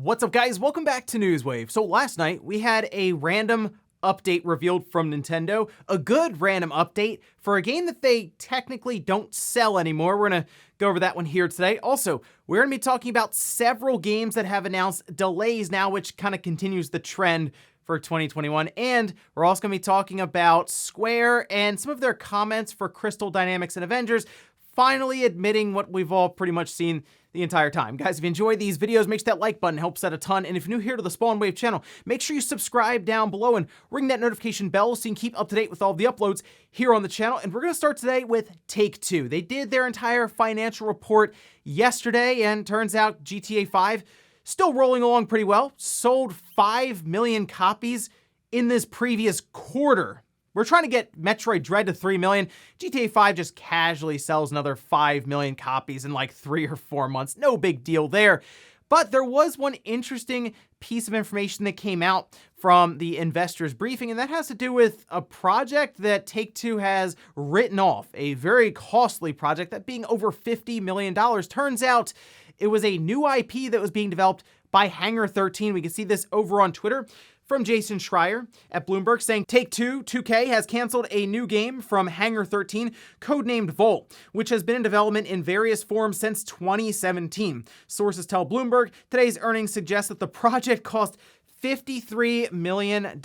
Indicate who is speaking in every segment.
Speaker 1: What's up, guys? Welcome back to Newswave. So last night we had a random update revealed from Nintendo, a good random update for a game that they technically don't sell anymore. We're gonna go over that one here today. Also, we're gonna be talking about several games that have announced delays now, which kind of continues the trend for 2021. And we're also gonna be talking about Square and some of their comments for Crystal Dynamics and Avengers, finally admitting what we've all pretty much seen the entire time. Guys, if you enjoy these videos, make sure that like button helps out a ton. And if you're new here to the Spawn Wave channel, make sure you subscribe down below and ring that notification bell so you can keep up to date with all the uploads here on the channel. And we're gonna start today with Take-Two. They did their entire financial report yesterday, and turns out GTA 5 still rolling along pretty well. Sold 5 million copies in this previous quarter. We're trying to get Metroid Dread to 3 million. GTA 5 just casually sells another 5 million copies in like 3 or 4 months. No big deal there. But there was one interesting piece of information that came out from the investors briefing, and that has to do with a project that Take-Two has written off, a very costly project, that being over $50 million. Turns out it was a new IP that was being developed by Hangar 13. We can see this over on Twitter from Jason Schreier at Bloomberg, saying Take-Two 2K has canceled a new game from Hangar 13, codenamed Volt, which has been in development in various forms since 2017. Sources tell Bloomberg today's earnings suggest that the project cost $53 million.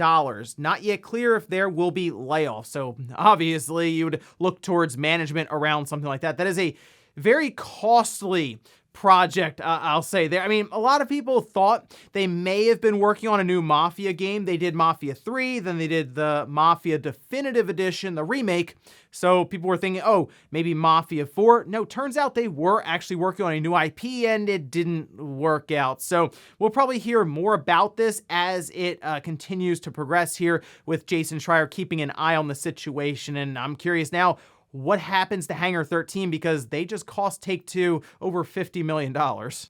Speaker 1: Not yet clear if there will be layoffs. So obviously you would look towards management around something like that. That is a very costly project, I'll say there. I mean, a lot of people thought they may have been working on a new Mafia game. They did Mafia 3, then they did the Mafia Definitive Edition, the remake. So people were thinking, oh, maybe Mafia 4. No, turns out they were actually working on a new IP and it didn't work out. So we'll probably hear more about this as it continues to progress here, with Jason Schreier keeping an eye on the situation. And I'm curious now, what happens to Hangar 13, because they just cost Take-Two over $50 million.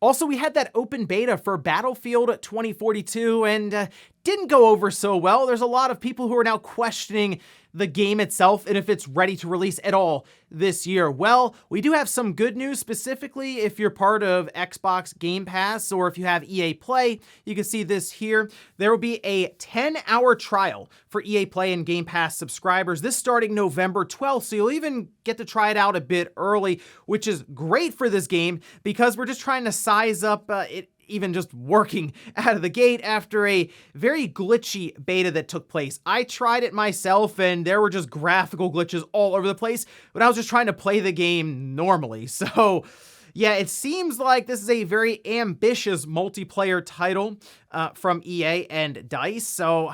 Speaker 1: Also, we had that open beta for Battlefield 2042 and didn't go over so well. There's a lot of people who are now questioning the game itself and if it's ready to release at all this year. Well, we do have some good news, specifically if you're part of Xbox Game Pass or if you have EA Play. You can see this here. There will be a 10-hour trial for EA Play and Game Pass subscribers, this starting November 12th, so you'll even get to try it out a bit early, which is great for this game because we're just trying to size up it even just working out of the gate after a very glitchy beta that took place. I tried it myself and there were just graphical glitches all over the place, but I was just trying to play the game normally. So yeah, it seems like this is a very ambitious multiplayer title from EA and DICE. So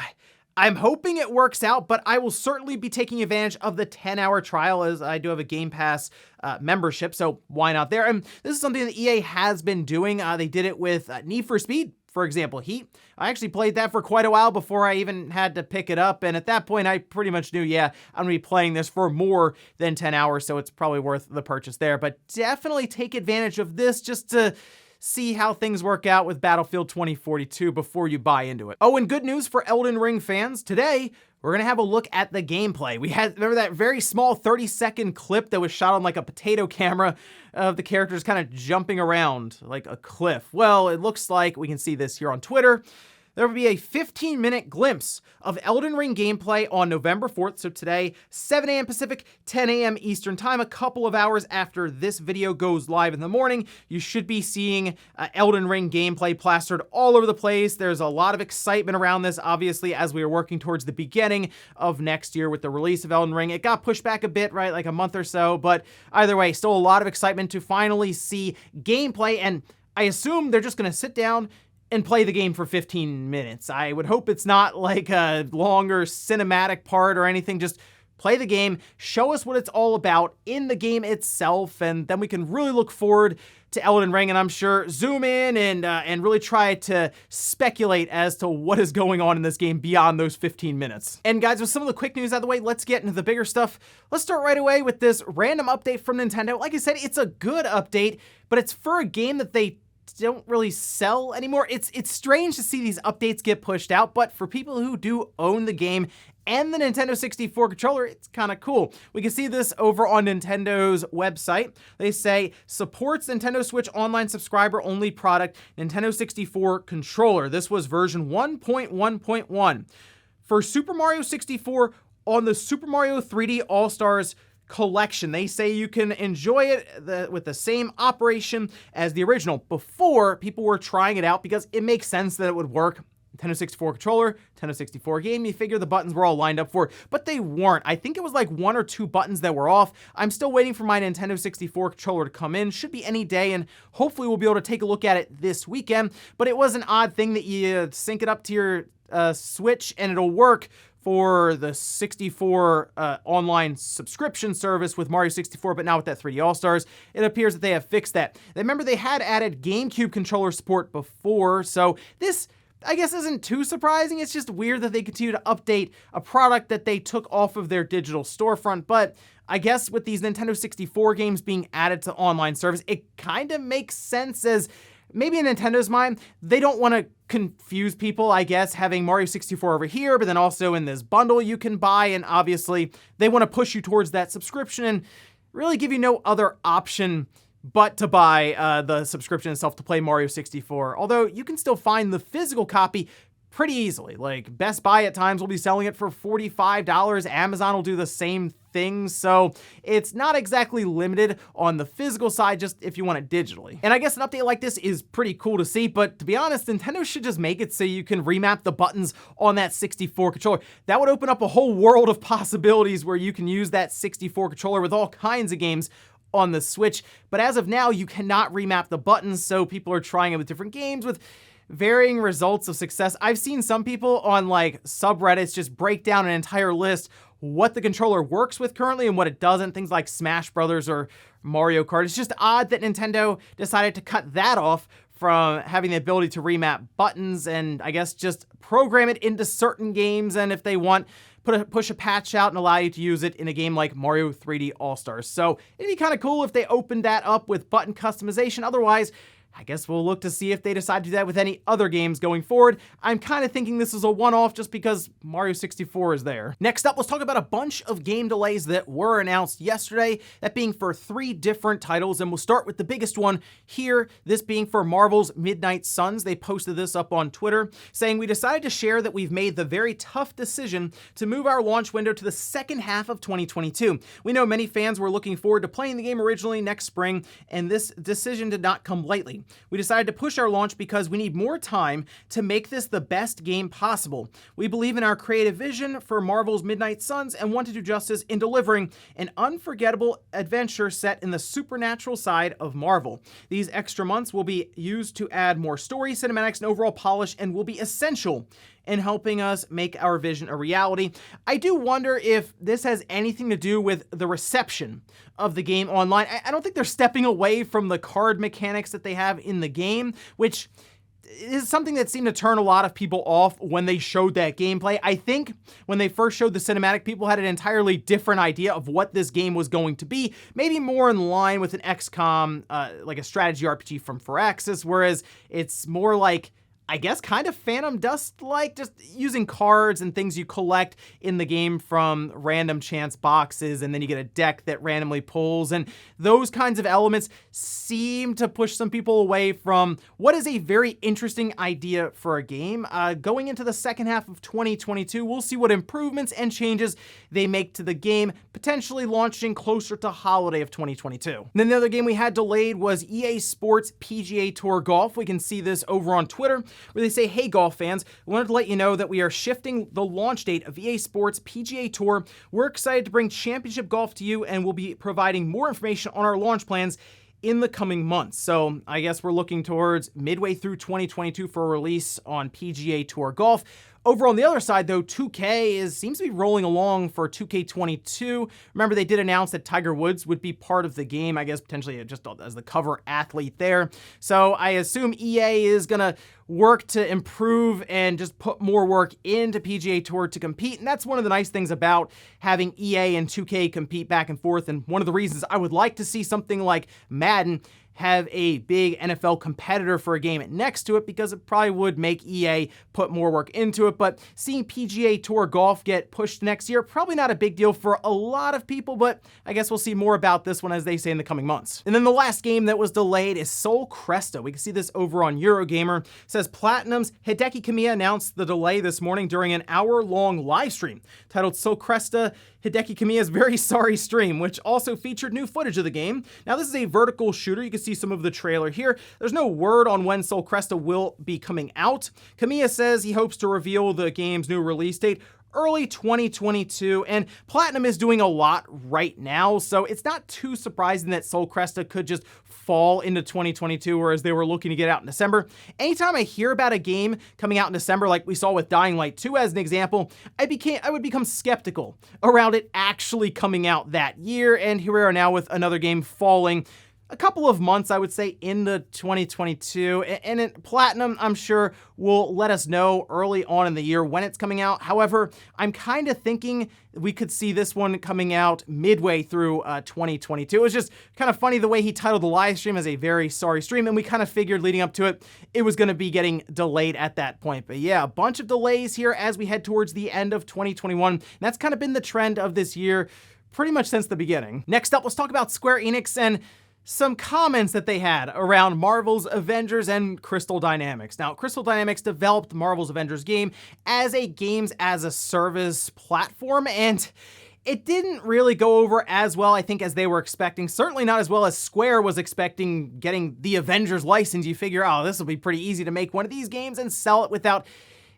Speaker 1: I'm hoping it works out, but I will certainly be taking advantage of the 10-hour trial, as I do have a Game Pass membership, so why not there? And this is something that EA has been doing. They did it with Need for Speed, for example, Heat. I actually played that for quite a while before I even had to pick it up, and at that point I pretty much knew, yeah, I'm gonna be playing this for more than 10 hours, so it's probably worth the purchase there. But definitely take advantage of this just to see how things work out with Battlefield 2042 before you buy into it. Oh, and good news for Elden Ring fans. Today, we're gonna have a look at the gameplay. We had, remember that very small 30-second clip that was shot on like a potato camera of the characters kind of jumping around like a cliff? Well, it looks like we can see this here on Twitter. There will be a 15-minute glimpse of Elden Ring gameplay on November 4th, so today, 7 a.m. Pacific, 10 a.m. Eastern Time, a couple of hours after this video goes live in the morning. You should be seeing Elden Ring gameplay plastered all over the place. There's a lot of excitement around this, obviously, as we are working towards the beginning of next year with the release of Elden Ring. It got pushed back a bit, right, like a month or so, but either way, still a lot of excitement to finally see gameplay, and I assume they're just gonna sit down and play the game for 15 minutes. I would hope it's not like a longer cinematic part or anything. Just play the game, show us what it's all about in the game itself, and then we can really look forward to Elden Ring, and I'm sure zoom in and really try to speculate as to what is going on in this game beyond those 15 minutes. And guys, with some of the quick news out of the way, let's get into the bigger stuff. Let's start right away with this random update from Nintendo. Like I said, it's a good update, but it's for a game that they don't really sell anymore. It's strange to see these updates get pushed out, but for people who do own the game and the Nintendo 64 controller, it's kind of cool. We can see this over on Nintendo's website. They say, supports Nintendo Switch Online subscriber-only product, Nintendo 64 controller. This was version 1.1.1. For Super Mario 64 on the Super Mario 3D All-Stars collection. They say you can enjoy it with the same operation as the original. Before, people were trying it out because it makes sense that it would work. Nintendo 64 controller, Nintendo 64 game, you figure the buttons were all lined up for it, but they weren't. I think it was like 1 or 2 buttons that were off. I'm still waiting for my Nintendo 64 controller to come in. Should be any day, and hopefully we'll be able to take a look at it this weekend, but it was an odd thing that you sync it up to your Switch and it'll work for the 64 online subscription service with Mario 64, but now with that 3D All-Stars, it appears that they have fixed that. Remember, they had added GameCube controller support before, so this, I guess, isn't too surprising. It's just weird that they continue to update a product that they took off of their digital storefront, but I guess with these Nintendo 64 games being added to online service, it kind of makes sense, as maybe in Nintendo's mind, they don't want to confuse people, I guess, having Mario 64 over here, but then also in this bundle you can buy, and obviously they want to push you towards that subscription and really give you no other option but to buy the subscription itself to play Mario 64. Although you can still find the physical copy pretty easily. Like Best Buy at times will be selling it for $45. Amazon will do the same thing. So it's not exactly limited on the physical side, just if you want it digitally. And I guess an update like this is pretty cool to see, but to be honest, Nintendo should just make it so you can remap the buttons on that 64 controller. That would open up a whole world of possibilities where you can use that 64 controller with all kinds of games on the Switch. But as of now, you cannot remap the buttons, so people are trying it with different games with varying results of success. I've seen some people on like subreddits just break down an entire list what the controller works with currently and what it doesn't, things like Smash Brothers or Mario Kart. It's just odd that Nintendo decided to cut that off from having the ability to remap buttons and I guess just program it into certain games, and if they want, push a patch out and allow you to use it in a game like Mario 3D All-Stars. So it'd be kind of cool if they opened that up with button customization. Otherwise, I guess we'll look to see if they decide to do that with any other games going forward. I'm kind of thinking this is a one-off just because Mario 64 is there. Next up, let's talk about a bunch of game delays that were announced yesterday, that being for 3 different titles, and we'll start with the biggest one here, this being for Marvel's Midnight Suns. They posted this up on Twitter, saying, "We decided to share that we've made the very tough decision to move our launch window to the second half of 2022. We know many fans were looking forward to playing the game originally next spring, and this decision did not come lightly. We decided to push our launch because we need more time to make this the best game possible. We believe in our creative vision for Marvel's Midnight Suns and want to do justice in delivering an unforgettable adventure set in the supernatural side of Marvel. These extra months will be used to add more story, cinematics, and overall polish, and will be essential in helping us make our vision a reality." I do wonder if this has anything to do with the reception of the game online. I don't think they're stepping away from the card mechanics that they have in the game, which is something that seemed to turn a lot of people off when they showed that gameplay. I think when they first showed the cinematic, people had an entirely different idea of what this game was going to be, maybe more in line with an XCOM, like a strategy RPG from Firaxis, whereas it's more like, I guess, kind of Phantom Dust-like, just using cards and things you collect in the game from random chance boxes, and then you get a deck that randomly pulls, and those kinds of elements seem to push some people away from what is a very interesting idea for a game. Going into the second half of 2022, we'll see what improvements and changes they make to the game, potentially launching closer to holiday of 2022. And then the other game we had delayed was EA Sports PGA Tour Golf. We can see this over on Twitter, where they say, "Hey golf fans, we wanted to let you know that we are shifting the launch date of EA Sports PGA Tour. We're excited to bring championship golf to you, and we'll be providing more information on our launch plans in the coming months." So I guess we're looking towards midway through 2022 for a release on PGA Tour Golf. Over on the other side, though, 2K seems to be rolling along for 2K22. Remember, they did announce that Tiger Woods would be part of the game, I guess potentially just as the cover athlete there. So I assume EA is going to work to improve and just put more work into PGA Tour to compete. And that's one of the nice things about having EA and 2K compete back and forth. And one of the reasons I would like to see something like Madden have a big NFL competitor for a game next to it, because it probably would make EA put more work into it. But seeing PGA Tour Golf get pushed next year, probably not a big deal for a lot of people, but I guess we'll see more about this one, as they say, in the coming months. And then the last game that was delayed is Sol Cresta. We can see this over on Eurogamer. It says Platinum's Hideki Kamiya announced the delay this morning during an hour-long live stream titled Sol Cresta, Hideki Kamiya's Very Sorry Stream, which also featured new footage of the game. Now, this is a vertical shooter. You can see some of the trailer here. There's no word on when Sol Cresta will be coming out. Kamiya says he hopes to reveal the game's new release date early 2022, and Platinum is doing a lot right now, so it's not too surprising that Sol Cresta could just fall into 2022, whereas they were looking to get out in December. Anytime I hear about a game coming out in December, like we saw with Dying Light 2 as an example, I would become skeptical around it actually coming out that year, and here we are now with another game falling a couple of months, I would say, into 2022. And Platinum, I'm sure, will let us know early on in the year when it's coming out. However, I'm kind of thinking we could see this one coming out midway through 2022. It was just kind of funny the way he titled the live stream as a Very Sorry Stream, and we kind of figured leading up to it, it was going to be getting delayed at that point. But yeah, a bunch of delays here as we head towards the end of 2021. And that's kind of been the trend of this year pretty much since the beginning. Next up, let's talk about Square Enix and some comments that they had around Marvel's Avengers and Crystal Dynamics. Now, Crystal Dynamics developed Marvel's Avengers game as a games-as-a-service platform, and it didn't really go over as well, I think, as they were expecting. Certainly not as well as Square was expecting getting the Avengers license. You figure, oh, this will be pretty easy to make one of these games and sell it without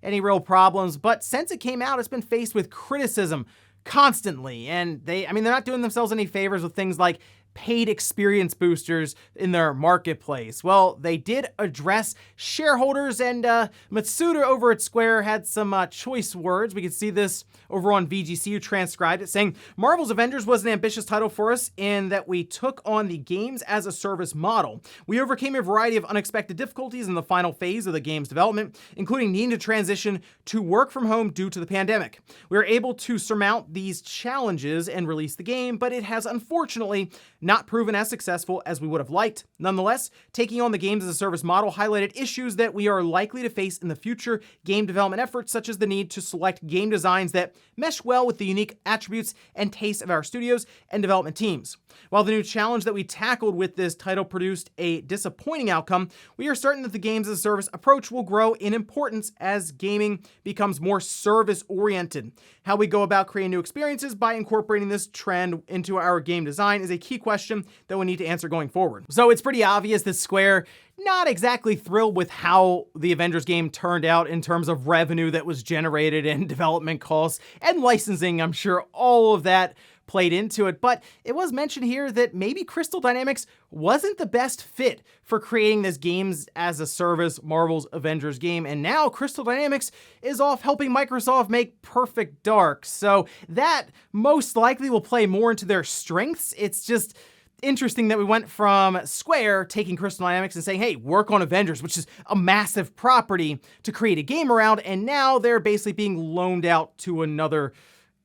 Speaker 1: any real problems. But since it came out, it's been faced with criticism constantly, and they're not doing themselves any favors with things like paid experience boosters in their marketplace. Well, they did address shareholders, and Matsuda over at Square had some choice words. We can see this over on VGC, who transcribed it, saying, Marvel's Avengers was an ambitious title for us in that we took on the games as a service model. We overcame a variety of unexpected difficulties in the final phase of the game's development, including needing to transition to work from home due to the pandemic. We were able to surmount these challenges and release the game, but it has unfortunately not proven as successful as we would have liked. Nonetheless, taking on the games as a service model highlighted issues that we are likely to face in the future game development efforts, such as the need to select game designs that mesh well with the unique attributes and tastes of our studios and development teams. While the new challenge that we tackled with this title produced a disappointing outcome, we are certain that the games as a service approach will grow in importance as gaming becomes more service-oriented. How we go about creating new experiences by incorporating this trend into our game design is a key question that we need to answer going forward. So it's pretty obvious that Square not exactly thrilled with how the Avengers game turned out in terms of revenue that was generated and development costs and licensing. I'm sure all of that played into it, but it was mentioned here that maybe Crystal Dynamics wasn't the best fit for creating this games as a service Marvel's Avengers game, and now Crystal Dynamics is off helping Microsoft make Perfect Dark, so that most likely will play more into their strengths. It's just interesting that we went from Square taking Crystal Dynamics and saying, hey, work on Avengers, which is a massive property to create a game around, and now they're basically being loaned out to another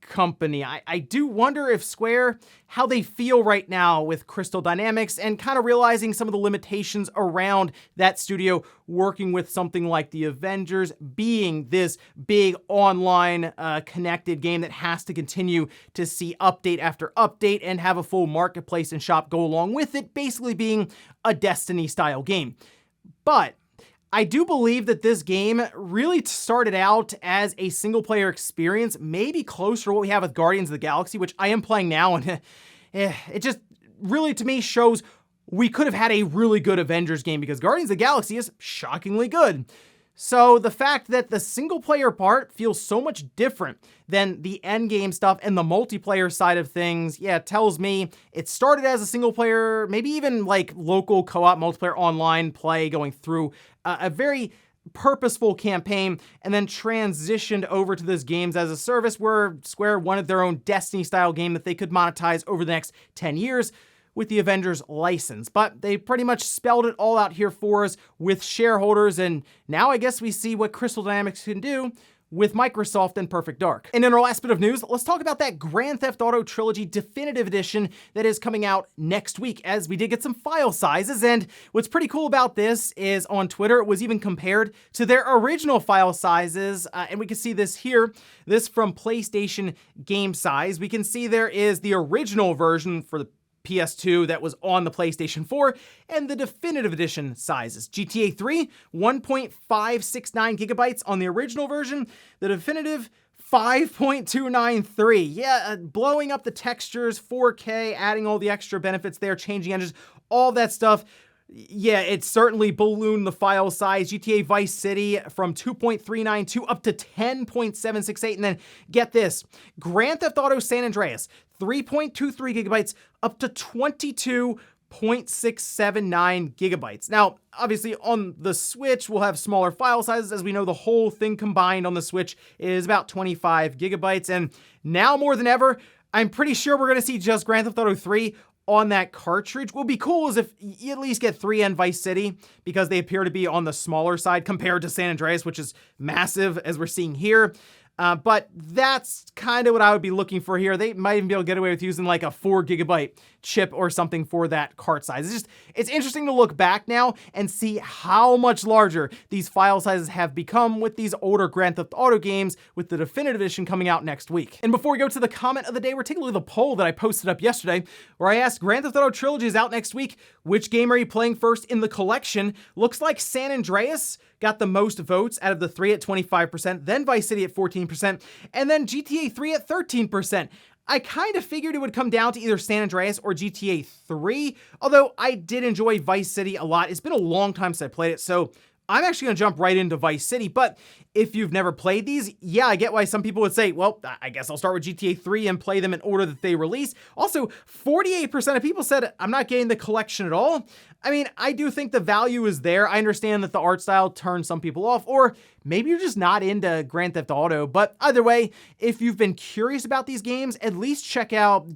Speaker 1: company. I do wonder if Square, how they feel right now with Crystal Dynamics and kind of realizing some of the limitations around that studio working with something like the Avengers, being this big online connected game that has to continue to see update after update and have a full marketplace and shop go along with it, basically being a Destiny style game. But I do believe that this game really started out as a single-player experience, maybe closer to what we have with Guardians of the Galaxy, which I am playing now, and it just really, to me, shows we could have had a really good Avengers game, because Guardians of the Galaxy is shockingly good. So the fact that the single-player part feels so much different than the endgame stuff and the multiplayer side of things, yeah, tells me it started as a single-player, maybe even like local co-op multiplayer online play going through a very purposeful campaign, and then transitioned over to this games as a service where Square wanted their own Destiny-style game that they could monetize over the next 10 years with the Avengers license. But they pretty much spelled it all out here for us with shareholders, and now I guess we see what Crystal Dynamics can do with Microsoft and Perfect Dark. And in our last bit of news, let's talk about that Grand Theft Auto Trilogy Definitive Edition that is coming out next week, as we did get some file sizes. And what's pretty cool about this is on Twitter, it was even compared to their original file sizes. And we can see this here, this from PlayStation Game Size. We can see there is the original version for the PS2 that was on the PlayStation 4, and the definitive edition sizes. GTA 3, 1.569 gigabytes on the original version, the definitive 5.293. Yeah, blowing up the textures, 4K, adding all the extra benefits there, changing engines, all that stuff. Yeah, it certainly ballooned the file size. GTA Vice City from 2.392 up to 10.768. And then get this, Grand Theft Auto San Andreas, 3.23 gigabytes up to 22.679 gigabytes. Now, obviously on the Switch, we'll have smaller file sizes. As we know, the whole thing combined on the Switch is about 25 gigabytes. And now more than ever, I'm pretty sure we're going to see just Grand Theft Auto 3 on that cartridge. What would be cool is if you at least get 3 and Vice City, because they appear to be on the smaller side compared to San Andreas, which is massive, as we're seeing here. But that's kind of what I would be looking for here. They might even be able to get away with using like a 4 gigabyte chip or something for that cart size. It's interesting to look back now and see how much larger these file sizes have become with these older Grand Theft Auto games, with the definitive edition coming out next week. And before we go to the comment of the day, we're taking a look at the poll that I posted up yesterday, where I asked, Grand Theft Auto Trilogy is out next week. Which game are you playing first in the collection? Looks like San Andreas got the most votes out of the 3 at 25%, then Vice City at 14%, and then GTA 3 at 13%. I kind of figured it would come down to either San Andreas or GTA 3, although I did enjoy Vice City a lot. It's been a long time since I played it, so I'm actually going to jump right into Vice City. But if you've never played these, yeah, I get why some people would say, well, I guess I'll start with GTA 3 and play them in order that they release. Also, 48% of people said, I'm not getting the collection at all. I mean, I do think the value is there. I understand that the art style turns some people off, or maybe you're just not into Grand Theft Auto. But either way, if you've been curious about these games, at least check out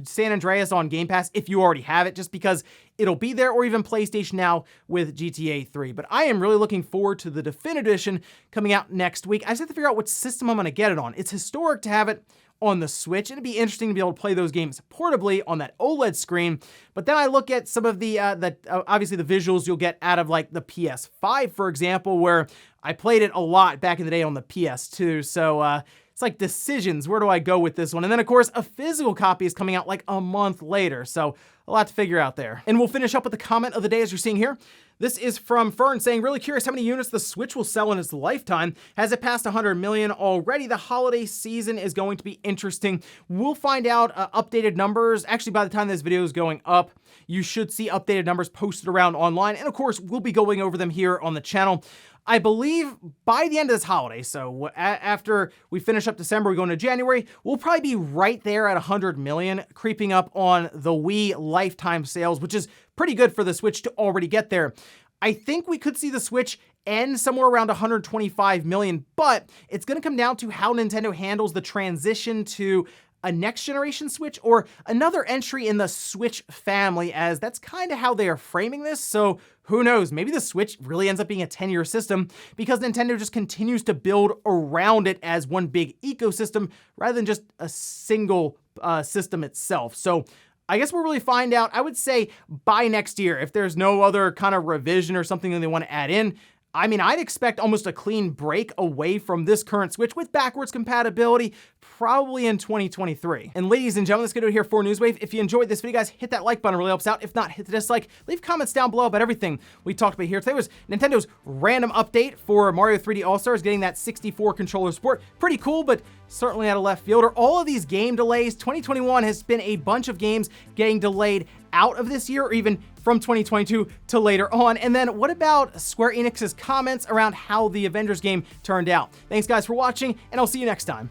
Speaker 1: San Andreas on Game Pass if you already have it, just because it'll be there, or even PlayStation Now with GTA 3. But I am really looking forward to the Definitive Edition coming out next week. I just have to figure out which system I'm going to get it on. It's historic to have it on the Switch. It'd be interesting to be able to play those games portably on that OLED screen. But then I look at some of the obviously the visuals you'll get out of like the PS5, for example, where I played it a lot back in the day on the PS2. So it's like decisions. Where do I go with this one? And then, of course, a physical copy is coming out like a month later. So a lot to figure out there. And we'll finish up with the comment of the day, as you're seeing here. This is from Fern saying, really curious how many units the Switch will sell in its lifetime. Has it passed 100 million already? The holiday season is going to be interesting. We'll find out updated numbers. Actually, by the time this video is going up, you should see updated numbers posted around online. And of course, we'll be going over them here on the channel. I believe by the end of this holiday, so after we finish up December, we go into January, we'll probably be right there at 100 million, creeping up on the Wii lifetime sales, which is pretty good for the Switch to already get there. I think we could see the Switch end somewhere around 125 million, but it's going to come down to how Nintendo handles the transition to a next generation Switch or another entry in the Switch family, as that's kind of how they are framing this. So who knows, maybe the Switch really ends up being a 10-year system because Nintendo just continues to build around it as one big ecosystem rather than just a single system itself. So I guess we'll really find out, I would say, by next year, if there's no other kind of revision or something that they want to add in. I mean, I'd expect almost a clean break away from this current Switch with backwards compatibility, probably in 2023. And ladies and gentlemen, let's get out here for Newswave. If you enjoyed this video, guys, hit that like button, it really helps out. If not, hit the dislike. Leave comments down below about everything we talked about here. Today was Nintendo's random update for Mario 3D All-Stars, getting that 64 controller support. Pretty cool, but certainly out of left field. Or all of these game delays. 2021 has been a bunch of games getting delayed out of this year, or even from 2022 to later on. And then what about Square Enix's comments around how the Avengers game turned out? Thanks guys for watching, and I'll see you next time.